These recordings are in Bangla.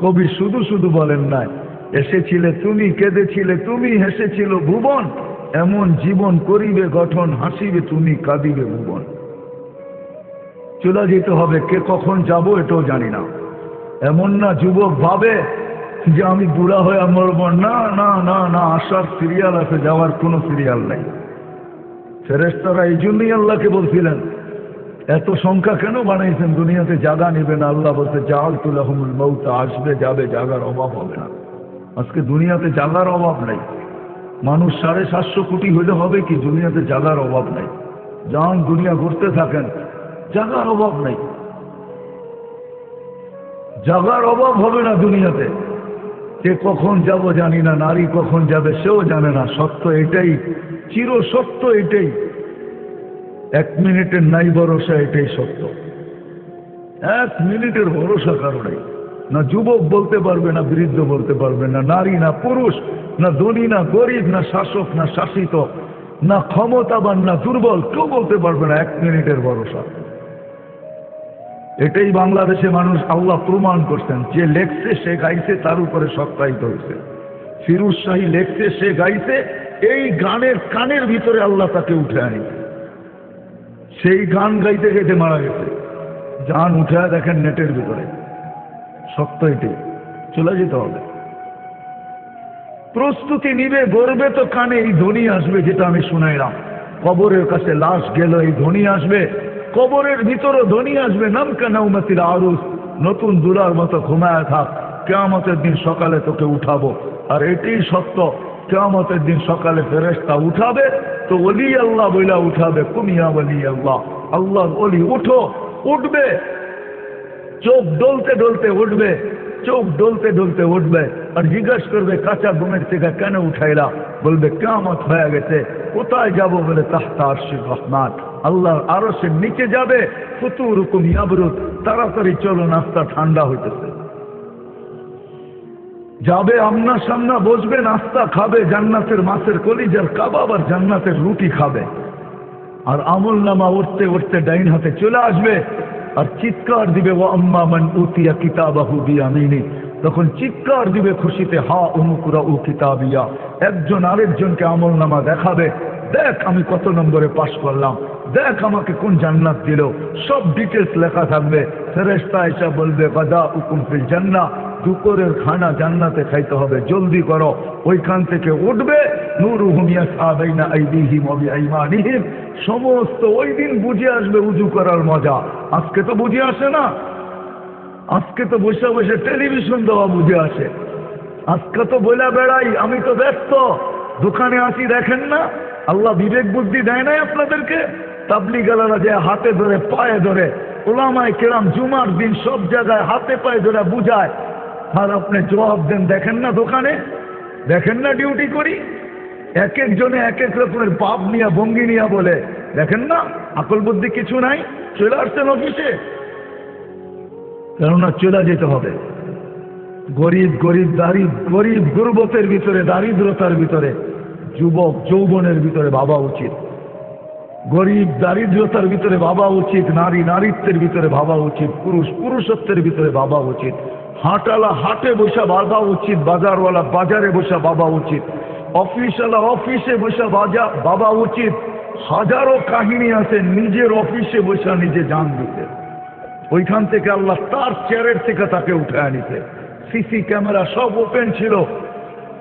কবি শুধু শুধু বলেন নাই, এসেছিলে তুমি, কেঁদেছিলে তুমি, হেসেছিল ভুবন, এমন জীবন করিবে গঠন, হাসিবে তুমি, কাঁদিবে ভুবন। চলে যেতে হবে, কে কখন যাব এটাও জানি না। এমন না যুবক ভাবে যে আমি বুড়া হয়ে মরব, না না না না, আসার সিরিয়াল আছে, যাওয়ার কোনো সিরিয়াল নাই। ফেরেশতারা এই জন্যই আল্লাহকে বলছিলেন, এত সংখ্যা কেন বানাইছেন, দুনিয়াতে জায়গা নেবে না। আল্লাহ বলছে জাআলতু লাহুমুল মাউত, আসবে যাবে, জায়গার অভাব হবে না। আজকে দুনিয়াতে জায়গার অভাব নাই। মানুষ 750 কোটি হইলে হবে কি, দুনিয়াতে জায়গার অভাব নাই। যান দুনিয়া ঘুরতে থাকেন, জায়গার অভাব নাই, জায়গার অভাব হবে না দুনিয়াতে। কে কখন যাব জানি না, নারী কখন যাবে সেও জানে না। সত্য এটাই, চির সত্য এটাই, 1 মিনিটের নাই ভরসা, এটাই সত্য। 1 মিনিটের ভরসা কারো নাই। না যুবক বলতে পারবে, না বৃদ্ধ বলতে পারবে, না নারী না পুরুষ, না ধনী না গরিব, না শাসক না শাসিত, না ক্ষমতাবান না দুর্বল, কেউ বলতে পারবে না 1 মিনিটের ভরসা। এটাই বাংলাদেশে মানুষ আল্লাহ প্রমাণ করছেন। যে লেখছে সে গাইছে, তার উপরে সত্যায়িত হয়েছে। ফিরোজ শাহী লেখছে, সে গাইছে, এই গানের কানের ভিতরে আল্লাহ তাকে উঠে আনিছে। সেই গান গাইতে গাইতে মারা গেছে। গান উঠে দেখেন নেটের ভিতরে। সত্য এটাই, চলে যেতে হবে। প্রস্তুতি নিবে, গড়বে তো কানে, এই ধ্বনি আসবে যেটা আমি শুনাইলাম। কবরের কাছে লাশ গেল, এই ধ্বনি আসবে। কবরের ভিতরে ধ্বনি আসবে, নামকা নাউমাতিল আরুস, নতুন দুলার মতো ঘুমায় থাক, কিয়ামতের দিন সকালে তোকে উঠাবো। আর এটাই সত্য, কিয়ামতের দিন সকালে ফেরেশতা উঠাবে, তো ওলি আল্লাহ বইলা উঠাবে, কুমিয়া ওলি আল্লাহ, আল্লাহর ওলি উঠো, উঠবে। চোখ ডলতে ডলতে উঠবে, চোখ ডলতে ডলতে উঠবে, আর জিজ্ঞাসা করবে কাঁচা ঘুমের থেকে কেন উঠাইলা? বলবে কিয়ামত হয়ে গেছে। কোথায় যাব? বলে তাহতা আরশির রহমান, আল্লাহর আরশের নিচে যাবে। ফুতুরুকুম ইয়াবরুদ, তাড়াতাড়ি চলো, নাস্তা ঠান্ডা হইতেছে। যাবে আমনা সামনা, বসবে, নাস্তা খাবে, জান্নাতের মাছের কলিজার কাবাব আর জান্নাতের রুটি খাবে। আর আমল নামা উঠতে উঠতে ডাইন হাতে চলে আসবে, আর চিৎকার দিবে, ওয়া আম্মা মান উতিয়া কিতাবাহু বিয়ামিনি, তখন চিৎকার দিবে খুশিতে, হা উমকুরাউ কিতাবিয়া। একজন আরেকজনকে আমল নামা দেখাবে, দেখ আমি কত নম্বরে পাশ করলাম, দেখ আমাকে কোন জান্নাত দিল, সব ডিটেলস লেখা থাকবে। ফেরেশতা এসে বলবে গাদাউকুম ফিল জান্নাহ, দুপুরের খানা জান্নাতে খাইতে হবে, জলদি করো। ওইখান থেকে উঠবে, নূরুহুম ইয়াসআ বাইনা আইদিহিম ওয়া বিআইমানিহিম, সমস্ত ওই দিন বুঝে আসবে উজু করার মজা। আজকে তো বুঝে আসে না, আজকে তো বসে বসে টেলিভিশন দেওয়া বুঝে আসে। আজকে তো বলে বেড়াই আমি তো ব্যস্ত, দোকানে আসি, দেখেন না আল্লাহ বিবেক বুদ্ধি দেয় নাই আপনাদেরকে? তাবলীগালারা যে হাতে ধরে পায়ে ধরে, উলামায়ে কেরাম জুমার দিন সব জায়গায় হাতে পায়ে ধরে বুঝায়, আর আপনি জবাব দেন দেখেন না দোকানে, দেখেন না ডিউটি করি। এক একজনে এক এক রকমের পাপ নিয়ে ভঙ্গি নিয়ে বলে, দেখেন না আকল বুদ্ধি কিছু নাই, চলে আসছেন অফিসে। কেননা চলে যেতে হবে। গরিব গরিব দারিদ্র, গরিব গুরবতের ভিতরে, দারিদ্রতার ভিতরে, যুবক যৌবনের ভিতরে ভাবা উচিত। গরিব দারিদ্রতার ভিতরে ভাবা উচিত, নারী নারীত্বের ভিতরে ভাবা উচিত, পুরুষ পুরুষত্বের ভিতরে ভাবা উচিত, হাটওয়ালা হাটে বসে ভাবা উচিত, বাজারওয়ালা বাজারে বসে ভাবা উচিত, অফিসওয়ালা অফিসে বসে ভাবা উচিত। হাজারো কাহিনী আছে নিজের অফিসে বসে নিজে জান দিতে, ওইখান থেকে আল্লাহ তার চেয়ারের থেকে তাকে উঠে আনিতে। সিসি ক্যামেরা সব ওপেন ছিল,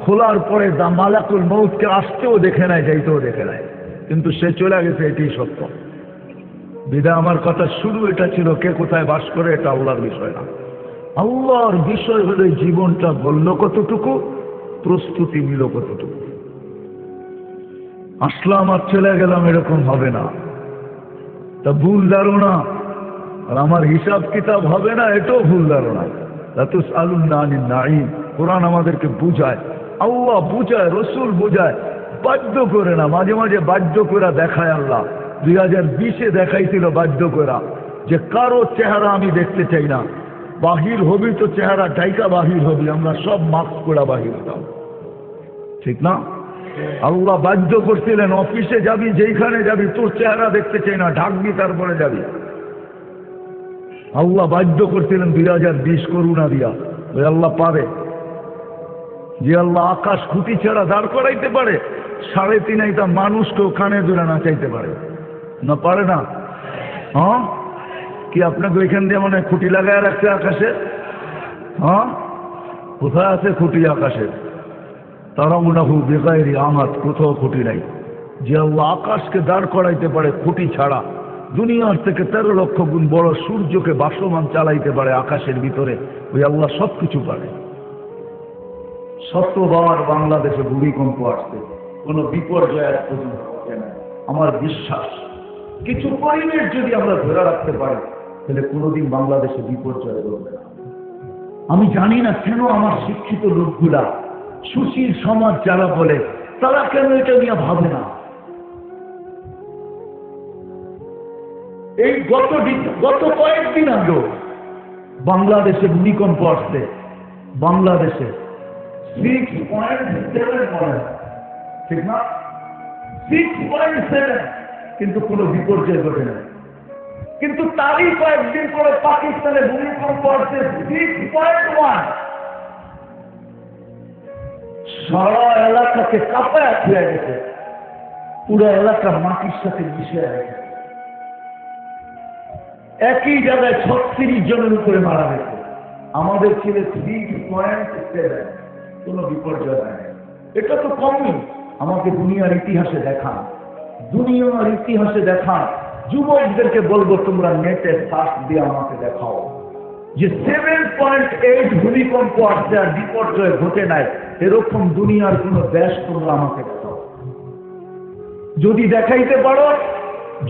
খোলার পরে মালাকুল মউতকে আসতেও দেখে নাই, যাইতেও দেখে নাই, কিন্তু সে চলে গেছে। এটাই সত্য। বিদা আমার কথা শুরু এটা ছিল, কে কোথায় বাস করে এটা আল্লাহর বিষয় না। আল্লাহর বিষয় হলে জীবনটা বলল কতটুকু, প্রস্তুতি নিল কতটুকু। আসলাম আর চলে গেলাম এরকম হবে না, তা ভুল ধারণা। আর আমার হিসাব কিতাব হবে না, এটাও ভুল ধারণা। লাতুসআলুন্না আনিন নাঈম, কোরআন আমাদেরকে বুঝায়, আল্লাহ বুঝায়, রসুল বুঝায়, বাধ্য করে না। মাঝে মাঝে বাধ্য করে দেখায় আল্লাহ। 2020-এ দেখাইছিল বাধ্য করা, যে কারো চেহারা আমি দেখতে চাই না, বাহির হবি তো চেহারা ডাইকা বাহির হবি, আমরা সব মাস্ক করে বাহির হতাম, ঠিক না? আল্লাহ বাধ্য করছিলেন, অফিসে যাবি, যেইখানে যাবি তোর চেহারা দেখতে চাই না, ঢাকবি তারপরে যাবি। আল্লাহ বাধ্য করছিলেন 2020 করুণা দিয়া, ওই আল্লাহ পারে। যে আল্লাহ আকাশ খুঁটি ছাড়া দাঁড় করাইতে পারে, 3.5 মানুষকেও কানে ধরে নাচাইতে পারে না? পারে না? হ্যাঁ, কি আপনাকে ওইখান দিয়ে মানে খুঁটি লাগায় রাখছে আকাশে? হ্যাঁ, কোথায় আছে খুঁটি আকাশে? তারা মুনাফু বেকারি আমাদ, কোথাও খুঁটি নাই। যে আল্লাহ আকাশকে দাঁড় করাইতে পারে খুঁটি ছাড়া, দুনিয়ার থেকে 13 লক্ষ গুণ বড় সূর্যকে বাসমান চালাইতে পারে আকাশের ভিতরে, ওই আল্লাহ সবকিছু পারে। 100 বার বাংলাদেশে ভূমিকম্প আসছে, কোন বিপর্যয় পর্যন্ত ঘটে না। আমার বিশ্বাস কিছু পরিবেশ যদি আমরা ধরে রাখতে পারি, তাহলে কোনোদিন বাংলাদেশে বিপর্যয় ঘটবে না। আমি জানি না কেন আমার শিক্ষিত লোকগুলা, সুশীল সমাজ যারা বলে, তারা কেন এটা নিয়ে ভাবে না। এই গত কয়েকদিন আগে বাংলাদেশে ভূমিকম্প আসছে, বাংলাদেশে 6.7 মনে হয়, ঠিক না? 6.7, কিন্তু কোনো বিপর্যয় ঘটে না। কিন্তু তারই কয়েকদিন পরে পাকিস্তানে ভূমিকম্প আসছে 6.1, সারা এলাকাকে কাঁপায় ফেলে গেছে, পুরো এলাকা মাটির সাথে মিশে গেছে। একই জায়গায় 36 জনের উপরে মারা গেছে। আমাদের ছিল 3.7, কোনো বিপর্যয় নাই। এটা তো কমই। আমাকে দুনিয়ার ইতিহাসে দেখান, দুনিয়ার ইতিহাসে দেখান। যুবকদেরকে বলবো, তোমরা নেটে সার্চ দিয়ে আমাকে দেখাও যে 7.8 ভূমিকম্প আসছে আর বিপর্যয় ঘটে নাই, এরকম দুনিয়ার কোন দেশ তোমরা আমাকে দেখাও। যদি দেখাইতে পারো,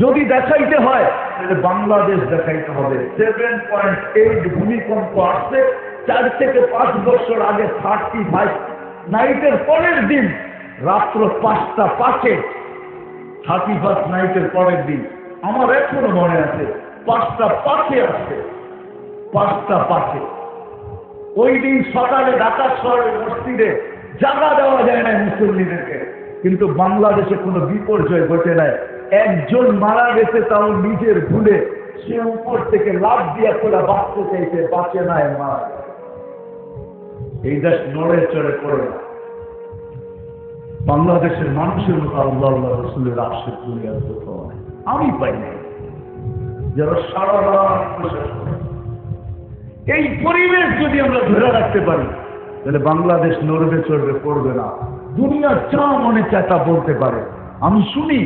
যদি দেখাইতে হয়, তাহলে বাংলাদেশ দেখাইতে হবে। 7.8 ভূমিকম্প আসছে 4 থেকে 5 বছর আগে, 35 নাইটের পরের দিন রাত্র 5টা 5-এ, 31 নাইটের পরের দিন আমার এখনো মনে আছে, 5টা 5-এ আসছে, 5টা 5-এ। ওই দিন সকালে ঢাকা শহরের মসজিদে জায়গা দেওয়া যায় না মুসল্লিদেরকে, কিন্তু বাংলাদেশে কোনো বিপর্যয় ঘটে নাই। একজন মারা গেছে, তাও নিজের ভুলে, সে উপর থেকে লাফ দিয়া করে বাঁচতে চাইছে, বাঁচে নাই, মারা গেছে। এই দেশ নড়ে চড়ে পড়ে না। বাংলাদেশের মানুষের মতো আল্লাহ আল্লাহ রসুলের আশীর্বাদ দুনিয়ার কোথাও নাই, আমি পাই নাই। যারা সারা রাত প্রশাস করে, এই পরিবেশ যদি আমরা ধরে রাখতে পারি, তাহলে বাংলাদেশ নড়বে চড়বে পড়বে না। দুনিয়া যা মনে চায় তা বলতে পারে। আমি শুনি,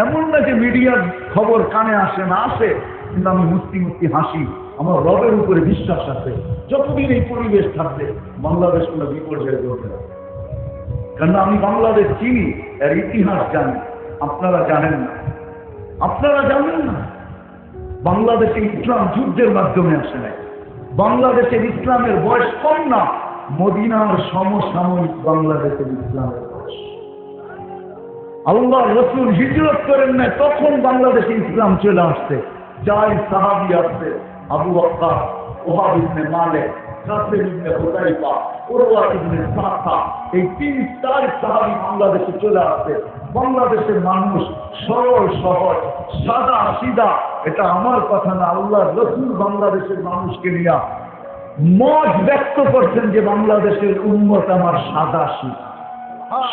এমন না যে মিডিয়ার খবর কানে আসে না, আসে, কিন্তু আমি মুস্তি মুস্তি হাসি। আমার রবের উপরে বিশ্বাস আছে, যতদিন এই পরিবেশ থাকবে বাংলাদেশ কোনো বিপর্যয় ঘটবে না। কারণ আমি বাংলাদেশ চিনি, এর ইতিহাস জানি। আপনারা জানেন না, আপনারা জানেন না। বাংলাদেশে ইসলাম যুদ্ধের মাধ্যমে আসে নাই। বাংলাদেশের ইসলামের বয়স কম না, মদিনার সমসাময়িক বাংলাদেশের ইসলামের বয়স। আল্লাহ রসুল হিজরত করেন না, তখন বাংলাদেশে ইসলাম চলে আসছে। 4 সাহাবী আসছে, আবু বকর, ওহাব ইবনে মালিক, কাসিম ইবনে হুযাইফা, উরওয়া ইবনে সাফা, এই 3-4 সাহাবী বাংলাদেশে চলে আসছে। বাংলাদেশের মানুষ সরল সহজ, সাদা সিধা। এটা আমার কথা না, আল্লাহ রসুল বাংলাদেশের মানুষকে নিয়ে মত ব্যক্ত করছেন যে বাংলাদেশের উম্মত আমার সাদা সিধা,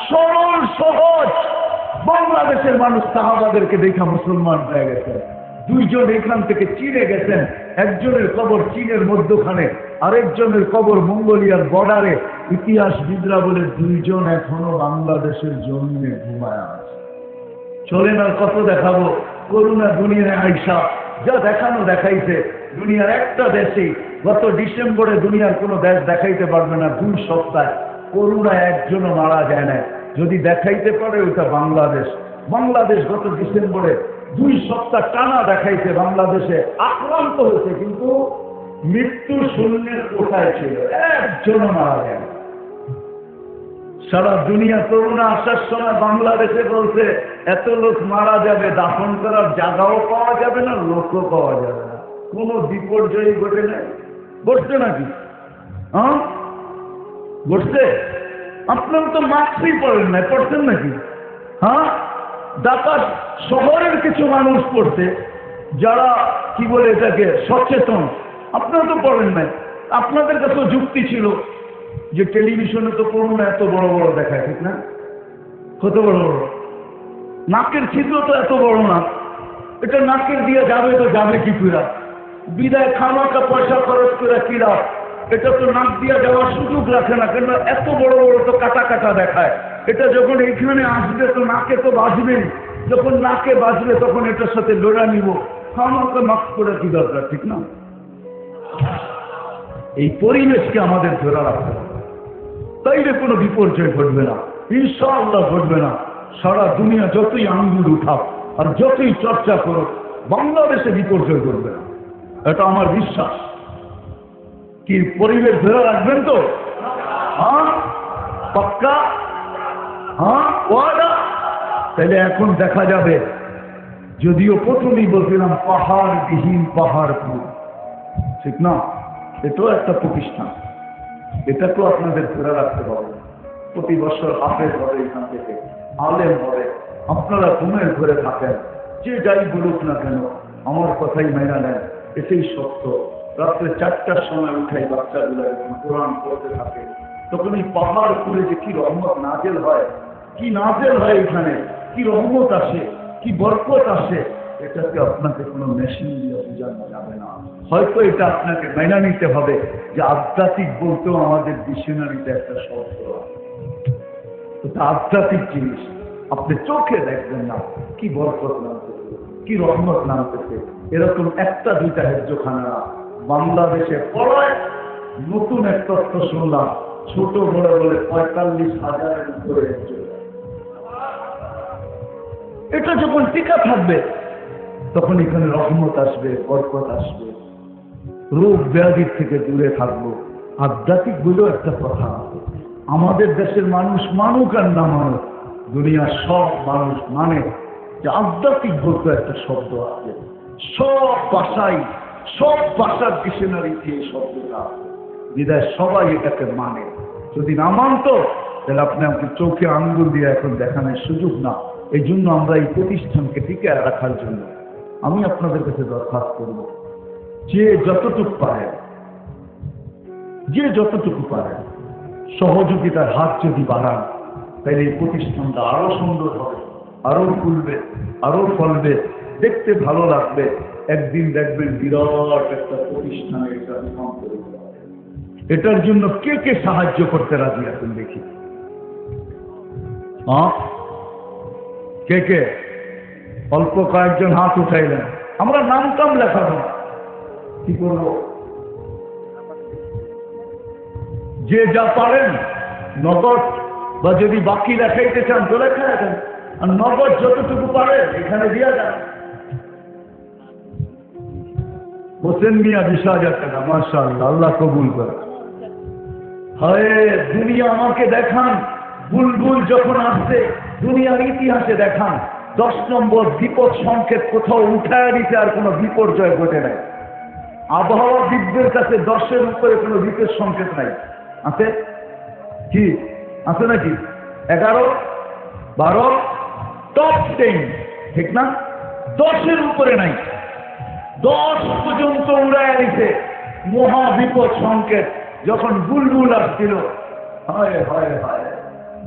সরল সহজ। বাংলাদেশের মানুষ সাহাবাদেরকে দেখা মুসলমান হয়ে গেছে। 2 জন এখান থেকে চীনে গেছেন, একজনের কবর চীনের মধ্যখানে, আরেকজনের কবর মঙ্গোলিয়ার বর্ডারে। ইতিহাসবিদরা বলে 2 জন এখনো বাংলাদেশের জন্য ঘুমায় আছে। চলেন আর কত দেখাবো। করুণা দুনিয়ায় আইসা যা দেখানো দেখাইছে। দুনিয়ার একটা দেশে গত ডিসেম্বরে দুনিয়ার কোনো দেশ দেখাইতে পারবে না 2 সপ্তাহে করুণায় একজনও মারা যায় না। যদি দেখাইতে পারে ওটা বাংলাদেশ। বাংলাদেশ গত ডিসেম্বরে 2 সপ্তাহ টানা দেখাইছে বাংলাদেশে আক্রান্ত হয়েছে, কিন্তু মৃত্যু শূন্যের কোথায় ছিল, একজনও মারা যায় না। সারা দুনিয়া করোনা আসার সময় বাংলাদেশে বলছে এত লোক মারা যাবে, দাফন করার জায়গাও পাওয়া যাবে না, লোকও পাওয়া যাবে না। কোনো বিপর্যয় ঘটে নাই। ঘটছে নাকি? হ্যাঁ ঘটছে। আপনারা তো মাস্কই পড়েন না, পড়ছেন নাকি? হ্যাঁ, ঢাকা শহরের কিছু মানুষ পড়ছে যারা কি বলে এটাকে সচেতন, আপনারা তো পড়েন নাই। আপনাদের কাছেও যুক্তি ছিল যে টেলিভিশনে তো করোনা এত বড় বড় দেখায়, ঠিক না? কত বড় বড় নাকের ছিদ্র তো এত বড় না, এটা নাকের দিয়ে যাবে তো যাবে কি করে? বিদায় খামাকা পয়সা খরচ করে কিরা, এটা তো নাক দিয়ে যাওয়ার সুযোগ রাখে না, কেন এত বড় বড় তো কাটা কাটা দেখায়। এটা যখন এইখানে আসবে তো নাকে তো বাজবেই, যখন নাকে বাজবে তখন এটার সাথে লড়া নিব, খামাকা মাস্ক করে কি দরকার, ঠিক না? এই পরিবেশকে আমাদের ধরে রাখতে হবে, তাইলে কোনো বিপর্যয় ঘটবে না, ইনশাআল্লাহ ঘটবে না। সারা দুনিয়া যতই আঙ্গুল উঠাও আর যতই চর্চা করো, বাংলাদেশে বিপর্যয় ঘটবে না, এটা আমার বিশ্বাস। কি পরিবেশ ধরে রাখবেন তো? হ্যাঁ, পাক্কা? হ্যাঁ, ওয়াদা? তাহলে এখন দেখা যাবে, যদিও প্রথমেই বলছিলাম পাহাড় বিহীন পাহাড়পুর, ঠিক না? এটাও একটা প্রতিষ্ঠান, এটা তো আপনাদের ধরে রাখতে পারবেন। প্রতি বছর হাফেজ হবে, এখান থেকে আলেম হবে, আপনারা ঘুমের ঘরে থাকেন, যে যাই বলুক না কেন আমার কথাই মেনে নেন, এটাই সত্য। রাত্রে 4টার সময় উঠাই বাচ্চাগুলো যখন কোরআন পড়তে থাকে, তখন এই পাহাড় পুরে যে কি রহমত নাজেল হয়, কি নাজেল হয় এখানে, কি রহমত আসে, কি বরকত আসে, এটাকে আপনাকে কোনো মেশিন দিয়ে বোঝানো যাবে না। হয়তো এটা আপনাকে মেনে নিতে হবে যে আধ্যাত্মিক বলতেও আমাদের ডিকশনারিতে একটা শব্দ আছে, এটা আধ্যাত্মিক জিনিস। আপনি চোখে দেখবেন না কি বরকত নামতেছে, কি রহমত নামতেছে। এরকম একটা দুইটা হেজ্জখানা বাংলাদেশে পড়ায়। নতুন এক তথ্য শুনলাম, ছোট বড় বলে 45,000-এর উপরে। এটা যখন টিকা থাকবে তখন এখানে রহমত আসবে, বরকত আসবে, রোগ ব্যাধির থেকে দূরে থাকবো। আধ্যাত্মিক বলেও একটা কথা আছে, আমাদের দেশের মানুষ মানুক আর না মানুক, দুনিয়ার সব মানুষ মানে যে আধ্যাত্মিক বলতে একটা শব্দ আছে। সব ভাষার ডিকশনারিতে এই শব্দটা আছে, বিদায় সবাই এটাকে মানে। যদি না মানত তাহলে আপনি আমাকে চোখে আঙ্গুল দিয়ে এখন দেখানোর সুযোগ না। এই জন্য আমরা এই প্রতিষ্ঠানকে টিকে রাখার জন্য আমি আপনাদের কাছে দরখাস্ত করব, যে যতটুকু পারে সহযোগিতার হাত যদি বাড়ান, তাহলে এই প্রতিষ্ঠানটা আরো সুন্দর হবে, আরো খুলবে, আরো ফলবে, দেখতে ভালো লাগবে। একদিন দেখবেন বিরাট একটা প্রতিষ্ঠানে এটা রূপান্তরিত হবে। এটার জন্য কে কে সাহায্য করতে রাজি আছেন দেখি? কে কে? অল্প কয়েকজন হাত উঠাইলেন। আমরা নাম কাম লেখাবো, কি করব? যে যা পারেন নগদ, বা যদি বাকি লেখাইতে চান তো লেখা দেন, আর নগদ যতটুকু পারেন এখানে দিয়া যান। হোসেন মিয়া 20,000 টাকা, মাশাআল্লাহ, আল্লাহ কবুল করে। হায় দুনিয়া আমাকে দেখান, বুলবুল যখন আসছে দুনিয়ার ইতিহাসে দেখান 10 নম্বর বিপদ সংকেত কোথাও উঠায় দিতে আর কোনো বিপর্যয় ঘটে নাই। আবহাওয়াবিদদের কাছে 10-এর উপরে কোনো বিপদ সংকেত নাই। আছে কি? আছে নাকি? 11, 12, টপ 10, ঠিক না? 10-এর উপরে নাই। 10 পর্যন্ত উড়ায় দিতে মহা বিপদ সংকেত যখন বুলবুল আসছিল। হায় হায় হায়,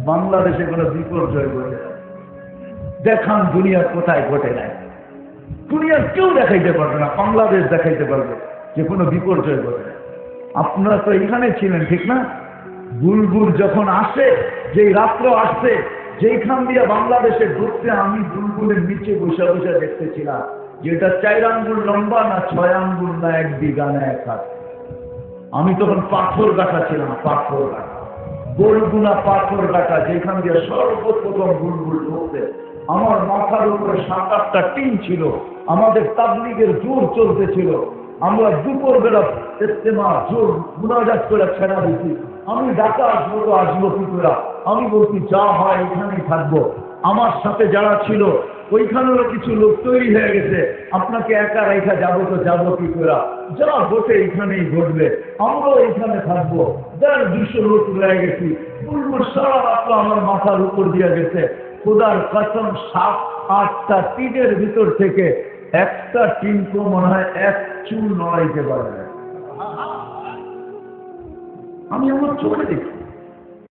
বাংলাদেশে কোনো বিপর্যয় ঘটে দেখান দুনিয়ার কোথায় ঘটে নাই। দুনিয়ার কেউ দেখাইতে পারবে না, বাংলাদেশ দেখাইতে পারবে যে কোনো বিপর্যয় ঘটে নাই। আপনারা তো এখানে ছিলেন, ঠিক না? বুলবুল যখন আসে, যেই রাত্র আসছে, যেইখান দিয়ে বাংলাদেশে ঢুকতে আমি বুলবুলের নিচে বসে বসে দেখতেছিলাম যেটা 4 আঙ্গুল লম্বা না 6 আঙ্গুল না 1 বিঘা না 1 হাত। আমি তখন পাথর গাঁথা ছিলাম, পাথর গাঁথা, গোলগুনা পাথর গাঁথা, যেখান দিয়ে সর্বপ্রথম বুলবুল ঢুকতে। আমার মাথার উপরে 7-8টা টিন ছিল, আমাদের তাবলীগের জোর চলতেছিল। আমরা দুপুর বেলা ইস্তেমা জোর মুনাজাত করে ছেড়া দিচ্ছি। আমি ঢাকা আসবো তো আসবো কি করে? আমি বলছি যা হয় এখানেই থাকবো। আমার সাথে যারা ছিল ওইখানেরও কিছু লোক তৈরি হয়ে গেছে, আপনাকে একা রেখা যাবো তো যাবো কি করে? যা ঘটে এখানেই ঘটবে, আমরাও এখানে থাকবো। যার 200 লোক রয়ে গেছি। বুলবুল সারা রাত আমার মাথার উপর দিয়ে গেছে। খোদার কসম 7-8টা টিনের ভিতর থেকে একটা টিন তো মনে হয় 1 চুল নড়াইতে পারে না। আমি আমার চোখে দেখি।